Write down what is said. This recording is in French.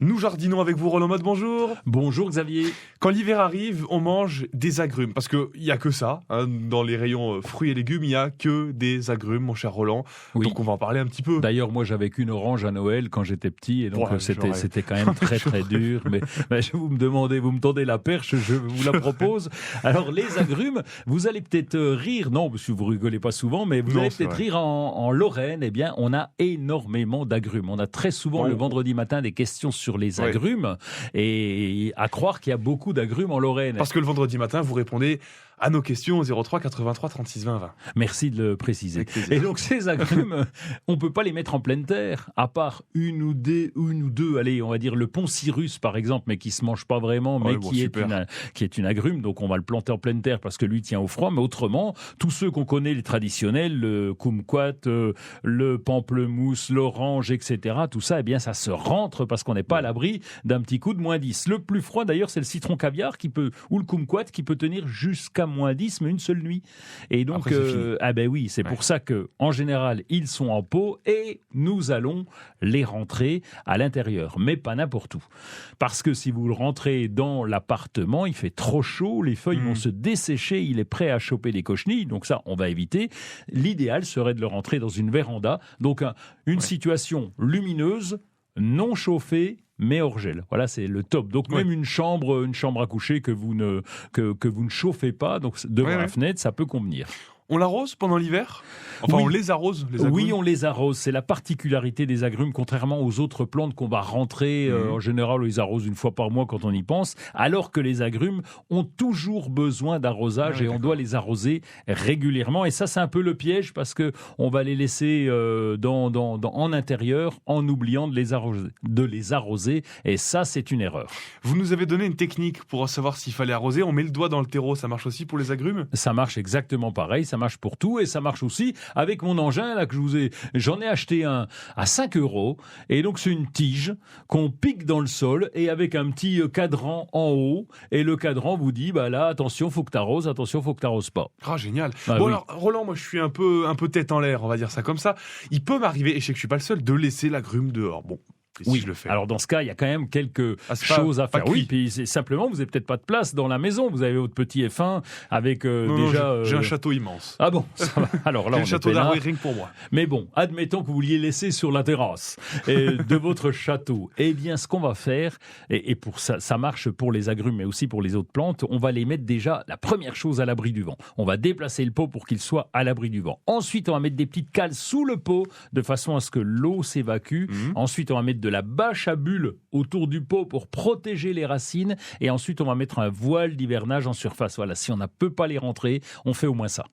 Nous jardinons avec vous, Roland Motte, bonjour. Bonjour Xavier. Quand l'hiver arrive, on mange des agrumes, parce qu'il n'y a que ça, dans les rayons fruits et légumes, il n'y a que des agrumes, mon cher Roland. Oui. Donc on va en parler un petit peu. D'ailleurs, moi j'avais qu'une orange à Noël quand j'étais petit, et donc Ouais, c'était quand même très très dur. Mais vous me tendez la perche, je vous la propose. Alors les agrumes, vous allez peut-être rire, non, parce que vous rigolez pas souvent, mais vous allez peut-être rire en Lorraine. Eh bien, on a énormément d'agrumes. On a très souvent le vendredi matin des questions sur les agrumes, et à croire qu'il y a beaucoup d'agrumes en Lorraine. Parce que le vendredi matin, vous répondez à nos questions au 03 83 36 20 20. Merci de le préciser. Et donc ces agrumes, on peut pas les mettre en pleine terre, à part une ou deux, allez, on va dire le Poncirus par exemple, mais qui se mange pas vraiment, mais qui est une agrume, donc on va le planter en pleine terre parce que lui tient au froid. Mais autrement, tous ceux qu'on connaît, les traditionnels, le kumquat, le pamplemousse, l'orange, etc., tout ça, eh bien ça se rentre parce qu'on n'est pas à l'abri d'un petit coup de moins 10. Le plus froid d'ailleurs, c'est le citron caviar ou le kumquat qui peut tenir jusqu'à moins 10, mais une seule nuit. Et donc, c'est pour ça que, en général, ils sont en pot et nous allons les rentrer à l'intérieur, mais pas n'importe où. Parce que si vous le rentrez dans l'appartement, il fait trop chaud, les feuilles vont se dessécher, il est prêt à choper des cochenilles, donc ça, on va éviter. L'idéal serait de le rentrer dans une véranda, donc une situation lumineuse, non chauffée, mais hors gel. Voilà, c'est le top. Donc même une chambre à coucher que vous ne chauffez pas, donc devant la fenêtre, ça peut convenir. On l'arrose pendant l'hiver ? Enfin, on les arrose, les agrumes ? Oui, on les arrose. C'est la particularité des agrumes, contrairement aux autres plantes qu'on va rentrer. En général, on les arrose une fois par mois quand on y pense, alors que les agrumes ont toujours besoin d'arrosage et on doit les arroser régulièrement. Et ça, c'est un peu le piège parce que on va les laisser en intérieur en oubliant de les arroser. Et ça, c'est une erreur. Vous nous avez donné une technique pour savoir s'il fallait arroser. On met le doigt dans le terreau. Ça marche aussi pour les agrumes ? Ça marche exactement pareil. Ça marche pour tout et ça marche aussi avec mon engin là j'en ai acheté un à 5 € et donc c'est une tige qu'on pique dans le sol et avec un petit cadran en haut et le cadran vous dit là attention faut que t'arroses, attention faut que t'arroses pas. Ah génial. Alors Roland, moi je suis un peu tête en l'air, on va dire ça comme ça. Il peut m'arriver, et je sais que je suis pas le seul, de laisser l'agrume dehors. Bon. Oui, je le fais. Alors dans ce cas, il y a quand même quelque chose à faire. Oui, puis c'est simplement, vous n'avez peut-être pas de place dans la maison. Vous avez votre petit F1 avec j'ai un château immense. Ah bon, ça va. Alors là, j'ai un château d'arbres rien que pour moi. Mais bon, admettons que vous vouliez laisser sur la terrasse de votre château. Eh bien, ce qu'on va faire, et pour ça marche pour les agrumes, mais aussi pour les autres plantes, on va les mettre déjà, la première chose, à l'abri du vent. On va déplacer le pot pour qu'il soit à l'abri du vent. Ensuite, on va mettre des petites cales sous le pot, de façon à ce que l'eau s'évacue. Ensuite, on va mettre de la bâche à bulles autour du pot pour protéger les racines et ensuite on va mettre un voile d'hivernage en surface. Voilà, si on ne peut pas les rentrer, on fait au moins ça.